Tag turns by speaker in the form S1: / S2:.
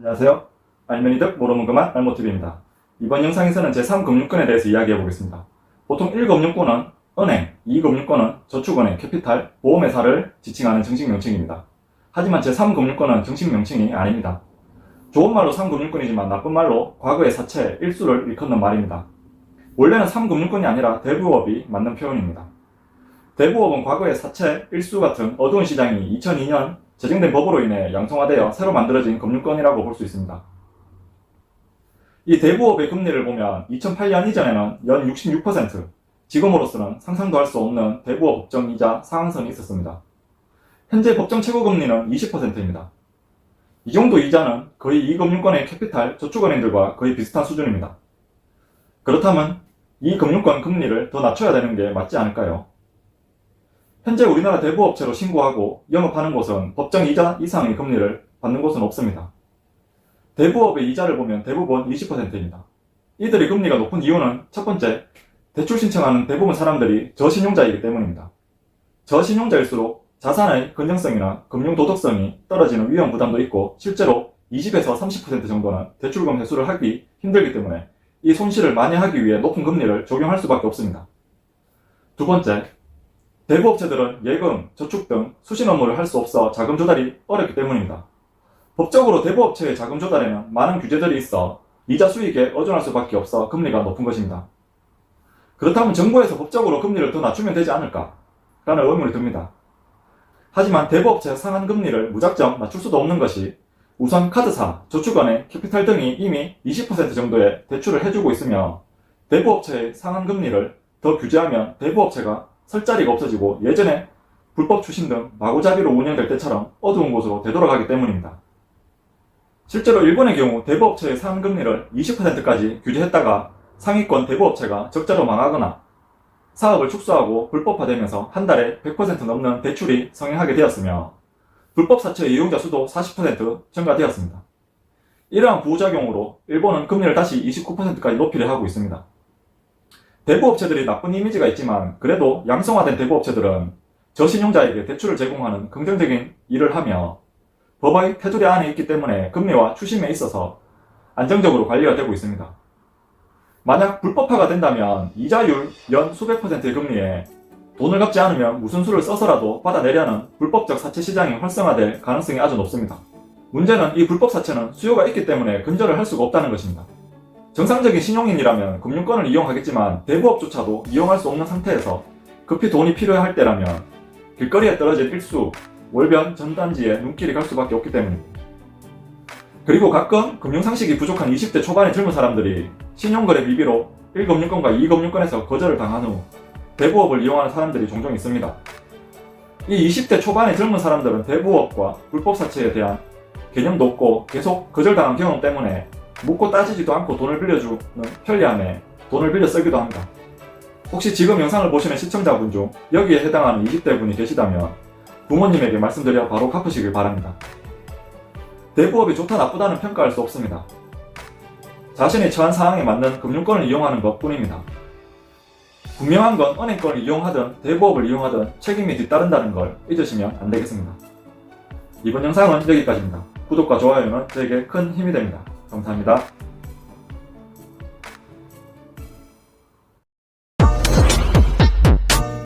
S1: 안녕하세요. 알면 이득 모르면 그만 알모TV입니다. 이번 영상에서는 제3금융권에 대해서 이야기해 보겠습니다. 보통 1금융권은 은행, 2금융권은 저축은행, 캐피탈, 보험회사를 지칭하는 정식 명칭입니다. 하지만 제3금융권은 정식 명칭이 아닙니다. 좋은 말로 3금융권이지만 나쁜 말로 과거의 사채, 일수를 일컫는 말입니다. 원래는 3금융권이 아니라 대부업이 맞는 표현입니다. 대부업은 과거의 사채, 일수 같은 어두운 시장이 2002년 제정된 법으로 인해 양성화되어 새로 만들어진 금융권이라고 볼 수 있습니다. 이 대부업의 금리를 보면 2008년 이전에는 연 66%, 지금으로서는 상상도 할 수 없는 대부업 법정이자 상한선이 있었습니다. 현재 법정 최고금리는 20%입니다. 이 정도 이자는 거의 이 금융권의 캐피탈, 저축은행들과 거의 비슷한 수준입니다. 그렇다면 이 금융권 금리를 더 낮춰야 되는 게 맞지 않을까요? 현재 우리나라 대부업체로 신고하고 영업하는 곳은 법정 이자 이상의 금리를 받는 곳은 없습니다. 대부업의 이자를 보면 대부분 20%입니다. 이들의 금리가 높은 이유는 첫 번째, 대출 신청하는 대부분 사람들이 저신용자이기 때문입니다. 저신용자일수록 자산의 건전성이나 금융 도덕성이 떨어지는 위험 부담도 있고 실제로 20에서 30% 정도는 대출금 회수를 하기 힘들기 때문에 이 손실을 만회하기 위해 높은 금리를 적용할 수밖에 없습니다. 두 번째, 대부업체들은 예금, 저축 등 수신 업무를 할 수 없어 자금 조달이 어렵기 때문입니다. 법적으로 대부업체의 자금 조달에는 많은 규제들이 있어 이자 수익에 의존할 수밖에 없어 금리가 높은 것입니다. 그렇다면 정부에서 법적으로 금리를 더 낮추면 되지 않을까? 라는 의문이 듭니다. 하지만 대부업체 상한 금리를 무작정 낮출 수도 없는 것이 우선 카드사, 저축은행, 캐피탈 등이 이미 20% 정도의 대출을 해주고 있으며 대부업체의 상한 금리를 더 규제하면 대부업체가 설 자리가 없어지고 예전에 불법 추심 등 마구잡이로 운영될 때처럼 어두운 곳으로 되돌아가기 때문입니다. 실제로 일본의 경우 대부업체의 상금리를 20%까지 규제했다가 상위권 대부업체가 적자로 망하거나 사업을 축소하고 불법화되면서 한 달에 100% 넘는 대출이 성행하게 되었으며 불법 사채 이용자 수도 40% 증가되었습니다. 이러한 부작용으로 일본은 금리를 다시 29%까지 높이려 하고 있습니다. 대부업체들이 나쁜 이미지가 있지만 그래도 양성화된 대부업체들은 저신용자에게 대출을 제공하는 긍정적인 일을 하며 법의 테두리 안에 있기 때문에 금리와 추심에 있어서 안정적으로 관리가 되고 있습니다. 만약 불법화가 된다면 이자율 연 수백 %의 금리에 돈을 갚지 않으면 무슨 수를 써서라도 받아내려는 불법적 사채 시장이 활성화될 가능성이 아주 높습니다. 문제는 이 불법 사채는 수요가 있기 때문에 근절을 할 수가 없다는 것입니다. 정상적인 신용인이라면 금융권을 이용하겠지만 대부업조차도 이용할 수 없는 상태에서 급히 돈이 필요할 때라면 길거리에 떨어진 일수, 월변, 전단지에 눈길이 갈 수밖에 없기 때문입니다. 그리고 가끔 금융상식이 부족한 20대 초반의 젊은 사람들이 신용거래 비비로 1금융권과 2금융권에서 거절을 당한 후 대부업을 이용하는 사람들이 종종 있습니다. 이 20대 초반의 젊은 사람들은 대부업과 불법사채에 대한 개념도 없고 계속 거절당한 경험 때문에 묻고 따지지도 않고 돈을 빌려주는 편리함에 돈을 빌려 쓰기도 합니다. 혹시 지금 영상을 보시는 시청자분 중 여기에 해당하는 20대 분이 계시다면 부모님에게 말씀드려 바로 갚으시길 바랍니다. 대부업이 좋다 나쁘다는 평가할 수 없습니다. 자신이 처한 상황에 맞는 금융권을 이용하는 것 뿐입니다. 분명한 건 은행권을 이용하든 대부업을 이용하든 책임이 뒤따른다는 걸 잊으시면 안 되겠습니다. 이번 영상은 여기까지입니다. 구독과 좋아요는 저에게 큰 힘이 됩니다. 감사합니다.